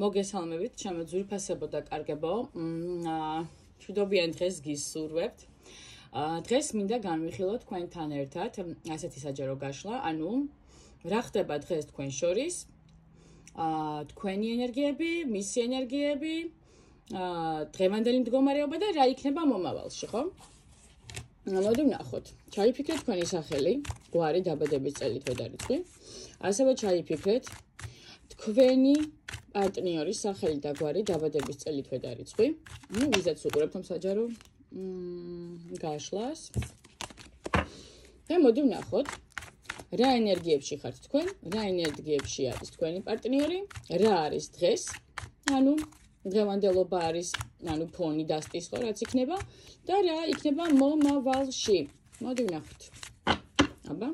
მოგესალმებით, ჩემო ძვირფასებო და კარგებო. მშვიდობიან დღეს გისურვებთ. დღეს მინდა განვიხილოთ თქვენთან ერთად ასეთი საჯარო გაშლა, ანუ რა ხდება დღეს თქვენ შორის, თქვენი ენერგიები, მისი ენერგიები, დღევანდელი მდგომარეობა და რა იქნება მომავალში, ხო? მოდი ვნახოთ. ჩაიფიქრეთ თქვენი სახელი, გვარი, დაბადების წელი, თვე და რიცხვი. ასევე ჩაიფიქრეთ თქვენი პარტნიორის სახელი და გვარი, დაბადების წელი, თვე და რიცხვი. ვიზაც უყურებთ ამ საჯარო გაშლას. და მოდი ვნახოთ, რა ენერგიებში ხართ თქვენ, რა ენერგიებში არის თქვენი პარტნიორი, რა არის დღეს, ანუ დღევანდელობა არის, ანუ ფონი დასტის ხო, რაც იქნება და რა იქნება მომავალში. მოდი ვნახოთ. აბა.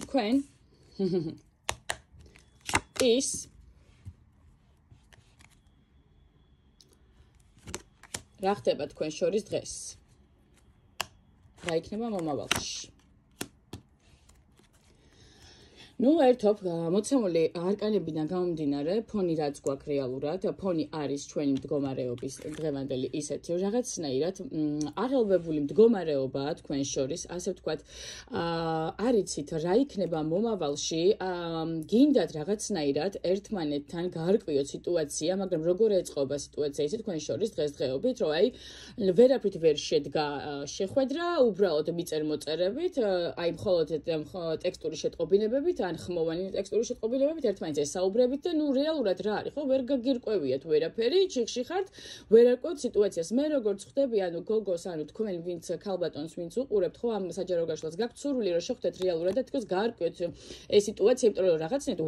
თქვენ ის რა ხდება თქვენ შორის დღეს? რა იქნება მომავალში? ნუ ერთობ მოცემული არკანებიდან გამომდინარე, ფონი რაც გვაქვს რეალურად, ფონი არის ჩვენი მდგომარეობის დღევანდელი ისეთი რაღაცნაირად აღელვებული მდგომარეობაა თქვენ შორის, ასე ვთქვათ, არიცით რა იქნება მომავალში, გინდათ რაღაცნაირად ერთმანეთთან გაარკვიოთ სიტუაცია, მაგრამ როგორ ეწყობა სიტუაცია ისე თქვენ შორის დღესდღეობით, რომ აი ვერაფრით ვერ შედგა შეხვედრა, უბრალოდ მიწერ-მოწერებით, აი მხოლოდ ტექსტური შეტყობინებებით ან ხმოვანი ტექსტური შეტყობინებებით ერთმანეთს ესაუბრებით და ნუ რეალურად რა არის, ხო, ვერ გაგირკვევიათ ვერაფერი, ჩიხში ხართ, ვერ არკვევთ სიტუაციას. მე როგორც ხვდები, ანუ გოგოს, ანუ თქვენ ვინც ქალბატონს ვინც უყურებთ, ხო, ამ საჯარო გაშლას გაქვთ სურვილი, რომ შეხვდეთ რეალურად და თქოს გაარკვიოთ ეს სიტუაცია, იმიტომ რომ რაღაცნაირად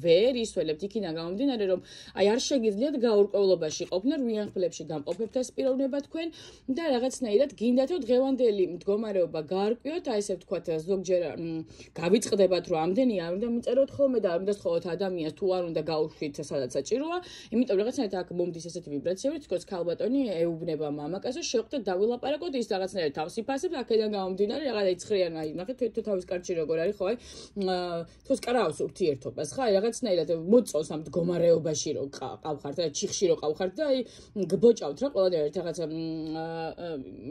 ვერ ისველებთ იქიდან გამომდინარე, რომ აი არ შეგიძლიათ გაურკვევლობაში ყოფნა, რვიანხლებში გამყოფებთ ეს პიროვნება თქვენ და რაღაცნაირად გინდათ რომ დღევანდელი მდგომარეობა გაარკვიოთ, აი ესე ვთქვათ, ზოგჯერ გავიწყდებათ რომ ამდენი არ უნდა მიწეროთ ხოლმე და არ უნდა სთხოვოთ ადამიანს თუ არ უნდა გაუშვით სადაც საჭიროა, იმიტომ რაღაცნაირად აქ მომდის ესეთი ვიბრაციები, თქოს ქალბატონი ეუბნება მამაკაცს, შეხვდეთ დავილაპარაკოთ, ის რაღაცნაირად თავს იფასებს, აქედან გამომდინარე რაღაც იცხრიან, აი ნახეთ თუ თავის კარჩი როგორ არის, ხო, აი თქოს კრავს ურთიერთობას, ხა, რაღაცნაირად მოწონს ამ მდგომარეობაში რომ ყავხართ, და ჩიხში რომ ყავხართ და აი გბოჭავთ რა ყველანაირად რაღაც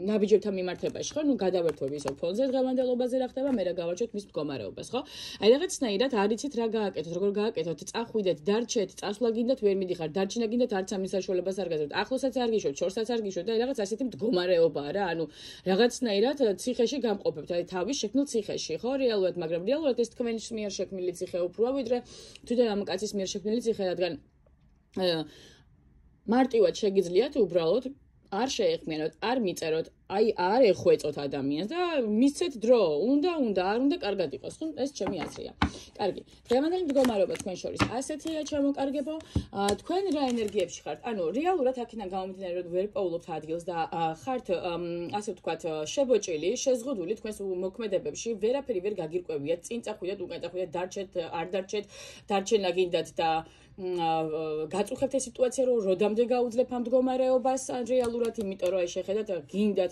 ნაბიჯებთან მიმართებაში, ხო, ნუ გადავერთვებ ისო ფონზე დღევანდელობაზე რა ხდება, მე რა გავარჩევთ მის მდგომარეობას, ხო? აი რაღაცნაირად არ იცით რა გააკეთოთ, როგორ გააკეთოთ, წახვიდეთ, დარჩეთ, წასვლა გინდათ, ვერ მიდიხარ, დარჩენა გინდათ, არც ამის საშუალებას არ გაზრდით. ახლოსაც არ გიშოთ, შორსაც არ გიშოთ და აი რაღაც ასეთი მდგომარეობაა რა, ანუ რაღაცნაირად ციხეში გამყოფებთ, აი თავის შექმნილ ციხეში, ხო, რეალურად, მაგრამ რეალურად ეს თქვენის მიერ შექმნილი ციხე უფრო ვიდრე თვითონ ამ კაცის მიერ შექმნილი ციხე, რადგან მარტივად შეგიძლიათ უბრალოდ არ შეეხმიანოთ, არ მიწეროთ, აი არ ეხვეწოთ ადამიანს და მისცეთ დრო, უნდა, არ უნდა კარგად იყოს, ხო, ეს ჩემი აზრია. კარგი, დღევანდელი მდგომარეობა თქვენ შორის ასეთია, ჩემოკარგებო, თქვენ რა ენერგიებში ხართ? ანუ რეალურად აქედან გამომდინარე, რომ ვერ პოულობთ ადგილს და ხართ, ასე ვთქვათ, შებოჭილი, შეზღუდული თქვენს მოქმედებებში, ვერაფერი ვერ გაგირკვევიათ, წინ წახვიდეთ, უკან წახვიდეთ, დარჩეთ, არ დარჩეთ, დარჩენა გინდათ და გაწუხებთ ეს სიტუაცია, რომ როდამდე გაუძლებ ამ მდგომარეობას რეალურად, იმიტომ რომ აი შეხედათ გინდათ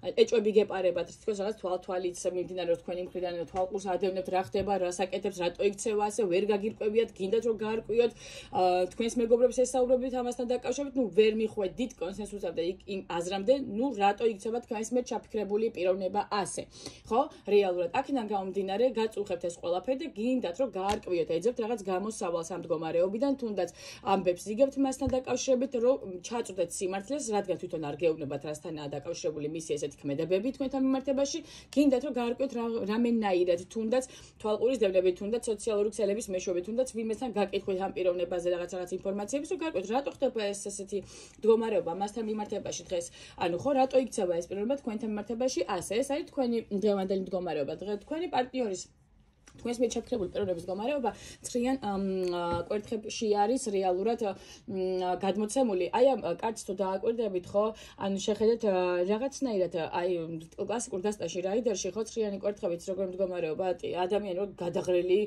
ეჭვები გეპარებათ, თქოს რაღაც თვალით მიმდინარე რომ თქვენი მხრიდან თვალყურს ადევნებთ, რა ხდება, რას აკეთებს, რატო იქცევა ასე, ვერ გაგირკვევიათ, გინდათ რომ გაარკვიოთ, თქვენს მეგობრებს ესაუბრებით ამასთან დაკავშირებით, ნუ ვერ მიხვედით კონსენსუსამდე და იმ აზრამდე, ნუ რატო იქცევა თქვენს მიერ ჩაფიქრებული პიროვნება ასე. ხო? რეალურად აქედან გამომდინარე, გაწუხებთ ეს ყველაფერი და გინდათ რომ გაარკვიოთ, ეძებთ რაღაც გამოსავალს ამ მდგომარეობიდან, თუნდაც ამბებს იგებთ მასთან დაკავშირებით, რომ ჩაწვდეთ სიმართლეს, რადგან თვითონ არ გეუბნებათ რასთანაა დაკავშირებული მისი ესეთი ქმედებები თქვენთან მიმართებაში, გინდათ რომ გაარკვიოთ რამენაირად, თუნდაც თვალყურის დევნებით, თუნდაც სოციალური ქსელების მეშვეობით, თუნდაც ვინმესთან გაკითხვით ამ პიროვნებაზე რაღაც ინფორმაციების, რომ გაარკვიოთ რატო ხდება ეს ესეთი მდგომარეობა მასთან მიმართებაში დღეს, ანუ ხო რატო იქცევა ეს პიროვნება თქვენთან მიმართებაში, ასე ეს არის თქვენი დღევანდელი მდგომარეობა, თქვენი პარტნიორის თქვენს მიერ ჩაფიქრებული პიროვნების მდგომარეობა ცხრიან კვერთხებში არის რეალურად გადმოცემული. აი ამ კარტს თუ დააკვირდებით, ხო, ანუ შეხედეთ რაღაცნაირად აი კლასიკურ დასტაში რაიდერში ხო ცხრიანი კვერთხებით როგორ მდგომარეობა, ადამიანი რო გადაღრილი,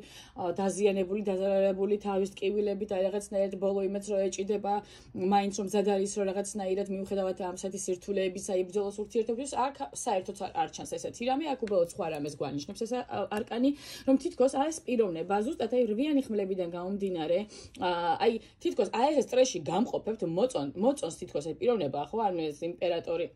დაზიანებული, დაზარალებული თავის ტკივილებით, აი რაღაცნაირად ბოლო იმედს რო ეჭიდება, მაინც რომ მზად არის რომ რაღაცნაირად მიუხედავად ამ საათის სირთულეების, აი ბრძოლას ურთიერთობებს, აქ საერთოდ არ ჩანს ესეთი რამე, აქ უბრალოდ სხვა რამეს გვანიშნებს ეს არკანი, რომ თითქოს ეს პიროვნება ზუსტად აი რვიანი ხმლებიდან გამომდინარე, აი თითქოს აი ეს სტრესში გამყოფებთ მოწონს თითქოს აი პიროვნება ხო, ანუ ეს იმპერატორი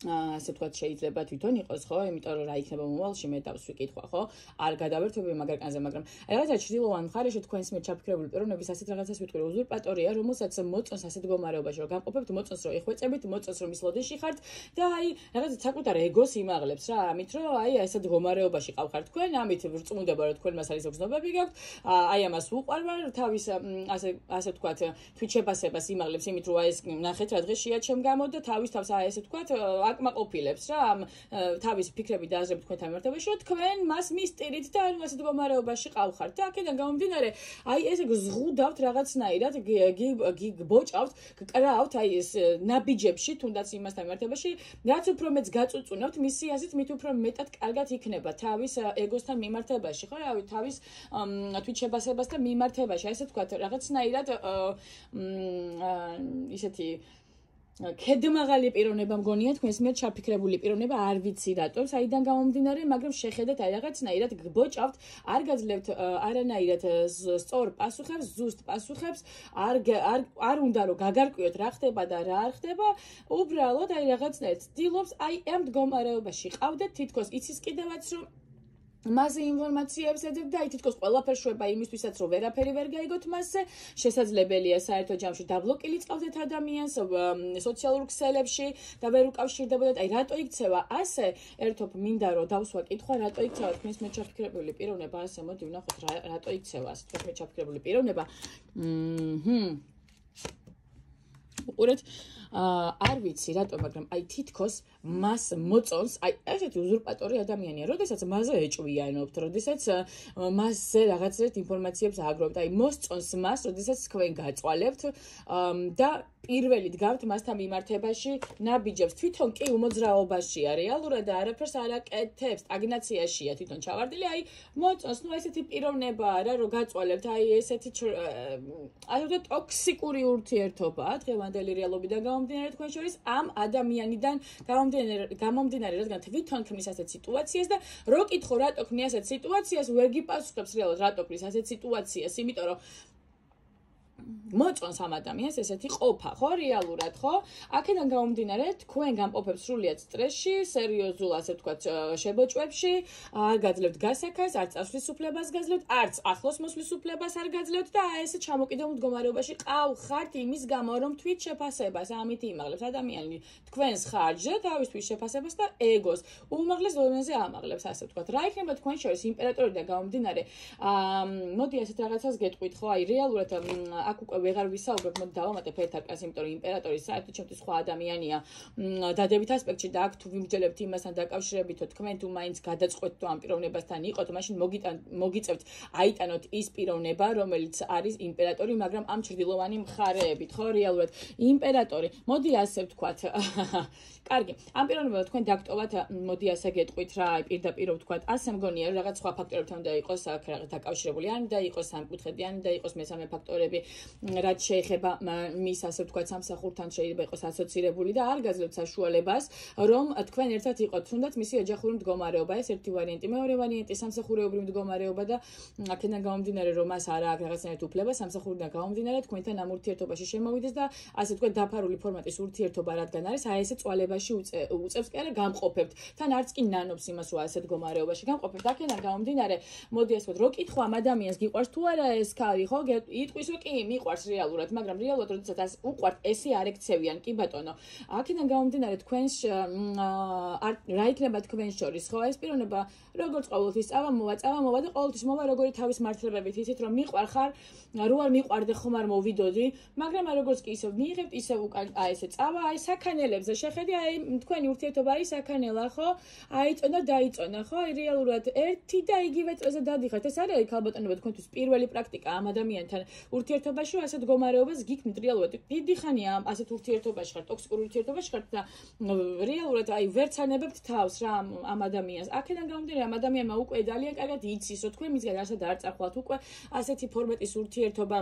ასე ვთქვათ შეიძლება თვითონ იყოს ხო, იმიტომ რომ რა იქნება მომავალში მე დავს ვიკითხვა ხო, არ გადავერთვები მაგარკანზე, მაგრამ რაღაცა ჩრდილოვან მხარეში თქვენს მიერ ჩაფიქრებული პიროვნების ასეთ რაღაცას ვიტყვი, უზურპატორია, რომელსაც მოწონს ასეთ მდგომარეობაში, რომ გამყოფებთ, მოწონს რომ ეხვეწებით, მოწონს რომ ის ლოდეში ხართ და აი რაღაცა საკუთარ ეგოს იმაღლებს რა, ამით რომ აი ასეთ მდგომარეობაში ყავხართ თქვენ, ამით ვრწმუნდება რომ თქვენ მას არის გზნობები გაქვთ, აი ამას უყვარვარ, თავის ასე ვთქვათ თვითშეფასებას იმაღლებს იმით რომ აი ეს ნახეთ რა დღეს შეაჩემ გამო და თავის თავს აი ესე ვთქვათ აკმაყოფილებს რა ამ თავის ფიქრები და აზრები თქვენთან მიმართებაში, რომ თქვენ მას მისტირით და ანუ ასეთ მდგომარეობაში ყავხართ და აქედან გამომდინარე, აი ესე გზღუდავთ რაღაცნაირად, გიბოჭავთ, გკრავთ აი ეს ნაბიჯებში, თუნდაც იმასთან მიმართებაში, რაც უფრო მეც გაწუწუნებთ, მისი აზრით მით უფრო მეტად კარგად იქნება თავის ეგოსთან მიმართებაში, ხო, რავი, თავის თვითშეფასებასთან მიმართებაში, აი ესე ვთქვათ, რაღაცნაირად ისეთი ქედმაღალი პიროვნება მგონია თქვენს მიერ ჩაფიქრებული პიროვნება, არ ვიცი რატომ, საიდან გამომდინარე, მაგრამ შეხედეთ აი რაღაცნაირად გბოჭავთ, არ გაძლევთ არანაირად სწორ პასუხებს, ზუსტ პასუხებს, არ უნდა რომ გაგარკვიოთ რა ხდება და რა არ ხდება, უბრალოდ აი რაღაცნაირად ცდილობს აი ამ მდგომარეობაში ყავდეთ, თითქოს იცის კიდევაც რომ მასზე ინფორმაციებს ეძებთ და აი თითქოს ყველაფერს შვება იმისთვისაც რომ ვერაფერი ვერ გაიგოთ მასზე, შესაძლებელია საერთო ჯამში დაბლოკილი წყავდეთ ადამიანს სოციალურ ქსელებში და ვერ უკავშირდებოდეთ, აი რატო იქცევა ასე, ერთობ მინდა რომ დავსვა კითხვა, რატო იქცევა თქვენს მიერ ჩაფიქრებული პიროვნება, ასე მოდი ვნახოთ რატო იქცევა ასე თქვენს მიერ ჩაფიქრებული პიროვნება. უყურეთ არ ვიცი რატო, მაგრამ აი თითქოს მას მოწონს, აი ესეთი უზურპატორი ადამიანია, როდესაც მასზე ეჭვიანობთ, როდესაც მასზე რაღაცეთ ინფორმაციებს ააგროვებთ, აი მოსწონს მას, როდესაც თქვენ გაწვალებთ და პირველი დგავთ მასთან მიმართებაში ნაბიჯებს, თვითონ კი უმოძრაობაშია, რეალურად და არაფერს არ აკეთებს, სტაგნაციაშია თვითონ ჩავარდილი, აი მოწონს, ნუ ესეთი პიროვნებაა რა, რომ გაწვალებთ, აი ესეთი ასე ტოქსიკური ურთიერთობაა დღევანდელი რეალობიდან გამომდინარე თქვენ შორის ამ ადამიანიდან გამომდინარე, რადგან თვითონ ქმნის ასეთ სიტუაციას და რო კითხო რატო ქმნის ასეთ სიტუაციას, ვერ გიპასუხებს რეალურად რატო ქმნის ასეთ სიტუაციას, იმიტომ რომ მოწონს ამ ადამიანს ესეთი ყოფა, ხო, რეალურად, ხო? აქედან გამომდინარე, თქვენ გამყოფებთ სრულიად სტრესში, სერიოზულ, ასე ვთქვათ, შებოჭვებში, არ გაძლევთ გასაქას, არც წასვლის უფლებას გაძლევთ, არც ახლოს მოსვლის უფლებას არ გაძლევთ და აი ესე ჩამოკიდებულ მდგომარეობაში ყავხართ იმის გამო, რომ თვითშეფასებას ამით იმაღლებს ადამიანი თქვენს ხარჯზე, თავის თვითშეფასებას და ეგოს უმაღლეს დონეზე ამაღლებს, ასე ვთქვათ. რა იქნება თქვენ შორის იმპერატორიდან გამომდინარე? მოდი ასეთ რაღაცას გეტყვით, ხო, აი რეალურად აქ უკვე ვეღარ ვისაუბრებ, მოდი დავამატებ ერთ არკას, იმიტომ რომ იმპერატორი საერთოდ ჩემთვის სხვა ადამიანია დადებით ასპექტში და აქ თუ ვიმსჯელებთ იმასთან დაკავშირებითო, თქვენ თუ მაინც გადაწყვეტთ თუ ამ პიროვნებასთან იყოთ, მაშინ მოგიწევთ აიტანოთ ის პიროვნება, რომელიც არის იმპერატორი, მაგრამ ამ ჩრდილოვანი მხარეებით, ხო, რეალურად იმპერატორი. მოდი ასე ვთქვათ. კარგი, ამ პიროვნებამ თქვენ დაგტოვათ, მოდი ასე გეტყვით რა, აი პირდაპირ ვთქვათ, ასე მგონია რომ რაღაც სხვა ფაქტორებთან უნდა იყოს აქ რაღაც დაკავშირებული, ან და იყოს სამკუთხედი, ან და იყოს მესამე ფაქტორები, რაც შეეხება მის ასე ვთქვათ სამსახურთან შეიძლება იყოს ასოცირებული და არ გაძლევთ საშუალებას, რომ თქვენ ერთად იყოთ, თუნდაც მისი ოჯახური მდგომარეობა, ეს ერთი ვარიანტი, მეორე ვარიანტი სამსახურეობრივი მდგომარეობა და აქედან გამომდინარე, რომ მას არ აქვს რაღაცნაირად უფლება სამსახურიდან გამომდინარე, თქვენთან ამ ურთიერთობაში შემოვიდეს და ასე ვთქვათ დაფარული ფორმატის ურთიერთობა რადგან არის, აი ესე წვალებაში უწევს კი არა გამყოფებთ, თან არც კი ნანობს იმას, რომ ასეთ მდგომარეობაში გამყოფებთ. აქედან გამომდინარე, მოდი ასე ვთქვათ, რო კითხვა ამ ადამიანს გიყვარს თუ არა ეს ქალი, ხო, იტყვის რომ კი მიყვარს რეალურად, მაგრამ რეალურად როდესაც უყვართ, ესე არ ექცევიან, კი ბატონო. აქედან გამომდინარე თქვენს რა იქნება თქვენს შორის, ხო, ეს პიროვნება როგორც ყოველთვის წავამოვა და ყოველთვის მოვა როგორი თავის მართლებებით, იცით რომ მიყვარ ხარ, რო არ მიყვარდე ხომ არ მოვიდოდი, მაგრამ როგორც კი ისევ მიიღებთ, ისევ უკან აი ესე წავა, აი საქანელებზე შეხედი, აი თქვენი ურთიერთობა არის საქანელა, ხო? აიწონა დაიწონა, ხო? აი რეალურად ერთი და იგივე წრეზე დადიხართ. ეს არის ქალბატონობა თქვენთვის პირველი პრაქტიკა ამ ადამიანთან ურთიერთობაში, ასეთ მდგომარეობას გიქმნით რეალურად. დიდი ხანია ასეთ ურთიერთობაში ხართ, ტოქსიკურ ურთიერთობაში ხართ და რეალურად აი ვერც ანებებთ თავს რა ამ ადამიანს. აქედან გამომდინარე, ამ ადამიანმა უკვე ძალიან კარგად იცის, რომ თქვენ მისგან არსად არ წახვალთ, უკვე ასეთი ფორმატის ურთიერთობა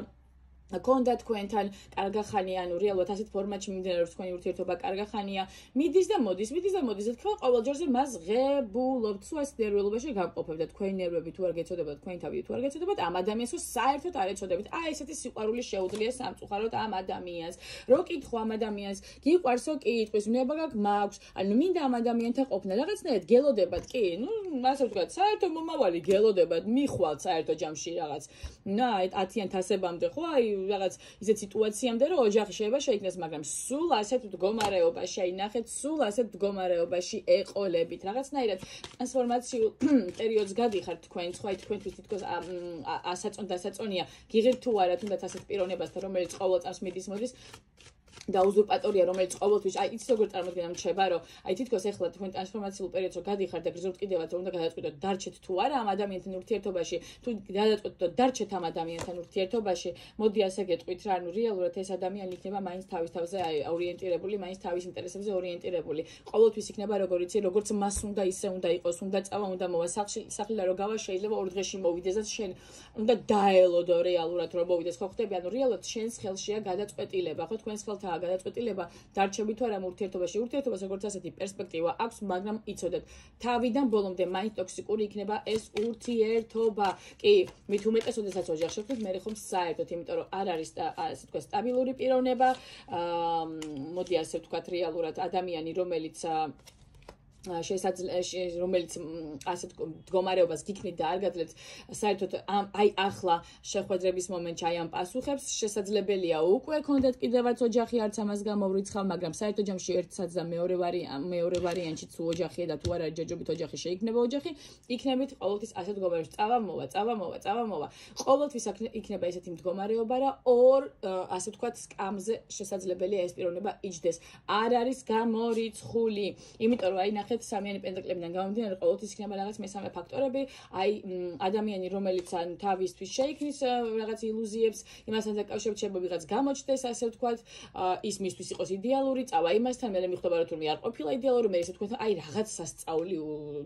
კონდა თქვენთან კარგა ხანია, ანუ რეალურად ასეთ ფორმატში მიმდინარეობს თქვენი ურთიერთობა კარგა ხანია, მიდის და მოდის და თქვენ ყოველჯერზე მას ღებულობთ, თუ ეს ნერვიულობაში გამყოფებთ და თქვენი ნერვები თუ არ გეცოდებათ, თქვენი თავი თუ არ გეცოდებათ, ამ ადამიანს საერთოდ არ ეცოდებით. აი ესეთი სიყვარული შეუძლია სამწუხაროდ ამ ადამიანს. რო კითხო ამ ადამიანს, გიყვარსო კითხვის, ნება მაქვს, ანუ მინდა ამ ადამიანთან ყოფნა, რაღაცნაირად გელოდებათ კი, ასე ვთქვათ, საერთო მომავალი გელოდებათ, მიხვალთ საერთო ჯამში რაღაც. აი 10-იან თასებამდე ხო აი რაღაც ისეთ სიტუაციამდე რომ ოჯახი შეიძლება შეიქმნას, მაგრამ სულ ასეთ მდგომარეობაში აინახეთ, სულ ასეთ მდგომარეობაში ეყოლებით. რაღაცნაირად ტრანსფორმაციულ პერიოდს გადიხართ თქვენ, სხვა თქვენთვის თითქოს დასაწონია, გიღებთ თუ არა თუნდაც ასეთ პიროვნებასთან, რომელიც ყოველ წამს მოდის და უზურპატორია, რომელიც ყოველთვის აი იცით როგორ წარმოგვიდგება მრჩება, რომ აი თითქოს ახლა თქვენ ტრანსფორმაციულ პერიოდს რო გადიხართ და გრძნობთ კიდევაც რომ უნდა გადაწყვიტოთ დარჩეთ თუ არა ამ ადამიანთან ურთიერთობაში, თუ გადაწყვეტოთ დარჩეთ ამ ადამიანთან ურთიერთობაში, მოდი ასე გეტყვით რა, ანუ რეალურად ეს ადამიანი იქნება მაინც თავის თავზე ორიენტირებული, მაინც თავის ინტერესებზე ორიენტირებული. ყოველთვის იქნება როგორც მას უნდა ისე უნდა იყოს, უნდა წავა, უნდა მოვა სახლი და რო გავა შეიძლება 2 დღეში მოვიდეს და შენ უნდა დაელოდო რეალურად რომ მოვიდეს, ხო ხდები? ანუ რეალურად შენს ხელშია გადაწყვეტილება, ხო თქვენს ხელთ გადაწყვეტილება დარჩები თუ არა ურთიერთობაში. ურთიერთობას როგორც ასეთი პერსპექტივა აქვს, მაგრამ იცოდეთ, თავიდან ბოლომდე მაინც ტოქსიკური იქნება ეს ურთიერთობა. კი, მით უმეტეს, როდესაც ოჯახში ვქნით, მე ხომ საერთოდ, იმიტომ რომ არ არის ასე თქვა სტაბილური პიროვნება, მოდი ასე ვთქვათ, რეალურად ადამიანი, რომელიც რომელიც ასეთ მდგომარეობას გიქნით და არ გაძლევთ საერთოდ აი ახლა შეხვედრების მომენტში აი ამ პასუხებს შესაძლებელია უკვე კონდეთ კიდევაც ოჯახი არც ამას გამოვრიცხავ, მაგრამ საერთო ჯამში ერთსაც და მეორე ვარიანტში თუ ოჯახია და თუ არა ჯერჯერობით ოჯახი შეიქმნება ოჯახი, იქნებით ყოველთვის ასეთ მდგომარეობაში წავა მოვა. ყოველთვის იქნება ესეთი მდგომარეობა რა ორ ასე ვთქვათ სკამზე შესაძლებელია ეს პიროვნება იჯდეს. არ არის გამორიცხული, იმიტომ რომ აი სამიანი პენტაკლებიდან გამომდინარე ყოველთვის იქნება რაღაც მესამე ფაქტორები, აი ადამიანი რომელიც ან თავისთვის შეიქმნის რაღაც ილუზიებს, იმასთან დაკავშირებით შეიძლება ვიღაც გამოჩნდეს, ასე ვთქვათ, ის მისთვის იყოს idеალური, წავა იმასთან, მე მიხვდება რომ თურმე არ ყოფილა idеალური, მე ესე ვთქვათ, აი რაღაც სასწაული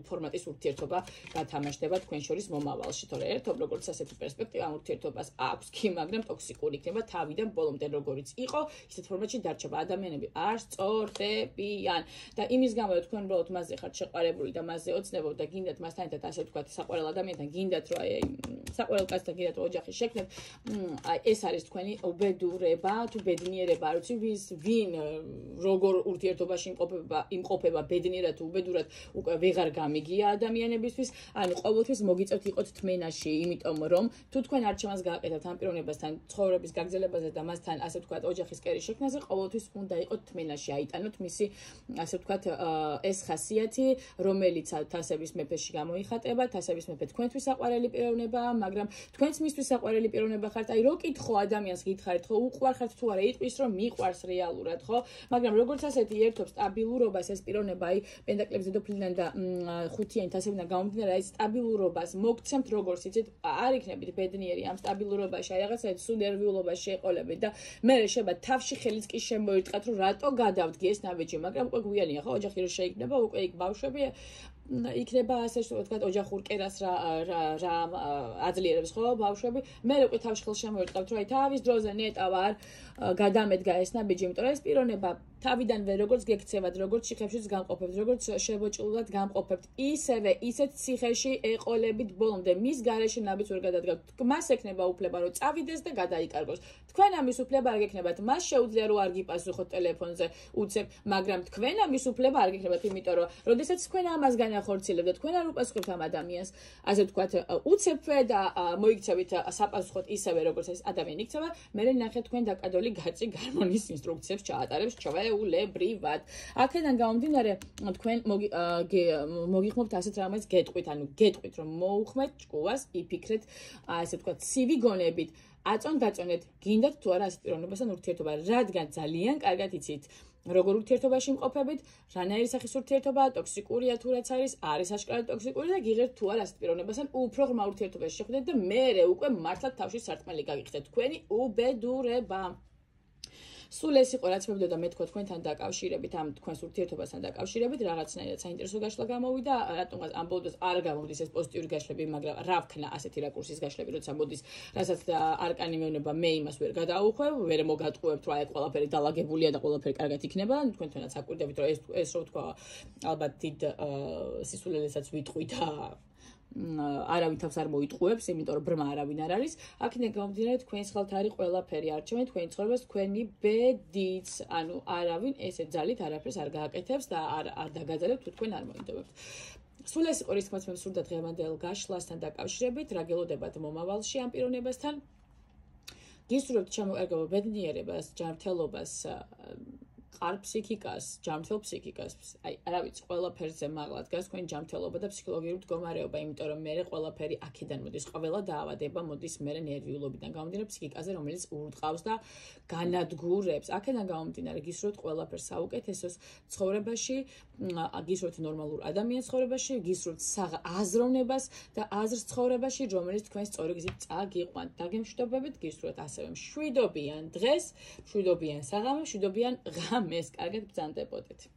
ფორმატის ურთიერთობა გათამაშდება თქვენ შორის მომავალში, თორე ერთობ როგორც ასეთი პერსპექტივა ამ ურთიერთობას აქვს კი, მაგრამ ტოქსიკური იქნება თავიდან ბოლომდე როგორიც იყო, ისეთ ფორმატში დარჩება. ადამიანები არ სწორდებიან და იმის გამო რომ თქვენ უბრალოდ მასზე ხართ შეყარებული და მასზე ოცნებობ და გინდათ მასთან ერთად ასე ვთქვათ საყვარელ ადამიანთან გინდათ რომ აი საყვარელ კაცთან გინდათ ოჯახი შექმნათ, აი ეს არის თქვენი უბედურება თუ ბედნიერება, არ ვიცი ვინ როგორ ურთიერთობაში იმყოფება ბედნიერად თუ უბედურად უკვე ვეღარ გამიგია ადამიანებისთვის, ანუ ყოველთვის მოგიწევთ იყოთ თმენაში, იმიტომ რომ თუ თქვენ არჩევანს გააკეთებთ ამ პიროვნებასთან ცხოვრების გაგრძელებაზე და მასთან ასე ვთქვათ ოჯახის კერის შექმნაზე, ყოველთვის უნდა იყოთ თმენაში, აიტანოთ მისი ასე ვთქვათ ეს ხასიათი, რომელიც თასების მეფეში გამოიხატება, თასების მეფე თქვენთვის საყვარელი პიროვნებაა, მაგრამ თქვენც მისთვის საყვარელი პიროვნება ხართ, აი რო კითხო ადამიანს გითხარით, ხო უყვარხართ თუ არა, იტყვის რომ მიყვარს რეალურად, ხო? მაგრამ როგორც ასეთი ერთობს სტაბილურობას ეს პიროვნება, აი პენტაკლების დედოფლიდან და 5-იანი თასებიდან გამომდინარე, აი სტაბილურობას მოგცემთ როგორც იცით, არ იქნებით ბედნიერი ამ სტაბილურობაში, აი რაღაცა სულ ნერვიულობაში ეყოლებით და მე შეიძლება თავში ხელიც კი შემოირტყათ, რომ რატო გადავდგი ეს ნაბიჯი, მაგრამ უკვე გვიანია, ხო, ოჯახი რო შეიქმნება, უკვე იქ ბავშვები იქნება ასე ვთქვათ ოჯახურ კერას რა აძლიერებს, ხო, ბავშვები. მე უკვე თავში ხელს შემოირტყავთ, რომ აი თავის დროზე ნეტა ვარ გადამედგა ეს ნაბიჯი, იმიტომ რომ ეს პიროვნება თავიდანვე როგორც გექცევათ, როგორც შეხებშიც გამყოფებთ, როგორც შებოჭილულად გამყოფებთ, ისევე ისეთ ციხეში ეყოლებით ბოლომდე მის გარეშე ნაბიჯს ვერ გადადგავთ. მას ექნება უფლება რომ წავიდეს და გადაიკარგოს. თქვენ ამის უფლება არ გექნებათ, მას შეუძლია რომ არ გიპასუხოთ ტელეფონზე უცებ, მაგრამ თქვენ ამის უფლება არ გექნებათ, იმიტომ რომ როდესაც თქვენ ამას განახორციელებთ, თქვენ არ უპასუხებთ ამ ადამიანს, ასე ვთქვათ, უცებვე და მოიქცევით საპასუხოდ ისევე როგორც ეს ადამიანი იქცევა, მე ნახეთ თქვენ დაკადოლი გაწი გარმონის ინსტრუქციებს ჩაატარებს ჩვეულებრივად. აქედან გამომდინარე, თქვენ მოგიხმობთ ასეთ რამეს გეტყვით, ანუ გეტყვით რომ მოუხმეთ ჭკუას, იფიქრეთ, ასე ვთქვათ, ცივი გონებით, აწონ-დაწონეთ, გინდათ თუ არა ასეთ პიროვნებასთან ურთიერთობა, რადგან ძალიან კარგად იცით როგორ ურთიერთობაში იმყოფებით, რანაირი სახის ურთიერთობაა, ტოქსიკურია თუ რაც არის აშკარად ტოქსიკური და გიღებთ თუ არა ასეთ პიროვნებასთან უფრო ღრმა ურთიერთობაში შეხვდეთ და მერე უკვე მართლად თავში სარტყმელი გაგიხდეთ. თქვენი უბედურება. სულ ეს იყო რაც მებდოდა მე თქვა თქვენთან დაკავშირებით ამ თქვენს ურთიერთობასთან დაკავშირებით რაღაცნაირად საინტერესო გაშლა გამოვიდა რატომღაც ამ ბოლოს არ გამოდის ეს პოზიტიური გაშლები მაგრამ რა ვქნა ასეთი რაკურსის გაშლები როცა მოდის რასაც არკანი მეუბნება მე იმას ვერ გადაუხვევ ვერ მოგატყუებთ რა ეგ ყველაფერი დალაგებულია და ყველაფერი კარგად იქნება თქვენთანაც აკვირდებით რომ ეს რო თქვა ალბათ დიდ სისულელესაც ვიტყვი და არავინ თავს არ მოიტყუებს, იმიტომ რომ ბრმა არავინ არ არის. აქედან გამომდინარე, თქვენს ხელთ არის ყველაფერი არჩევენ თქვენი ცხოვრებას, თქვენი ბედიც, ანუ არავინ ესე ძალით არაფერს არ გააკეთებს და არ დაგაძალებთ თუ თქვენ არ მოინდომებთ. სულ ეს იყო რის თქმაც მე სურდა დღევანდელ გაშლასთან დაკავშირებით, რა გელოდებათ მომავალში ამ პიროვნებასთან. გისურვებთ ჩამოყალიბება ბედნიერებას, ჯანმრთელობას, ყარ ფსიქიკას, ჯანმრთელ ფსიქიკას, აი, არა ვიცი, ყველაფერზე მაღლა დგას თქვენი ჯანმრთელობა და ფსიქოლოგიური მდგომარეობა, იმიტომ რომ მე ყველაფერი აქედან მოდის, ყველა დაავადება მოდის მე ნერვიულობიდან გამომდინარე ფსიქიკაზე, რომელიც ურტყავს და განადგურებს. აქედან გამომდინარე გისურვებთ ყველაფერს საუკეთესოს ცხოვრებაში, გისურვებთ ნორმალურ ადამიანის ცხოვრებაში, გისურვებთ აზროვნებას და აზრს ცხოვრებაში, რომელიც თქვენს სწორი გზით წაგიყვანთ. დაგემშვიდობებით, გისურვებთ ასევე მშვიდობიან დღეს, მშვიდობიან საღამოს, მშვიდობიან ღამეს. კარგად ბრძანდებოდეთ.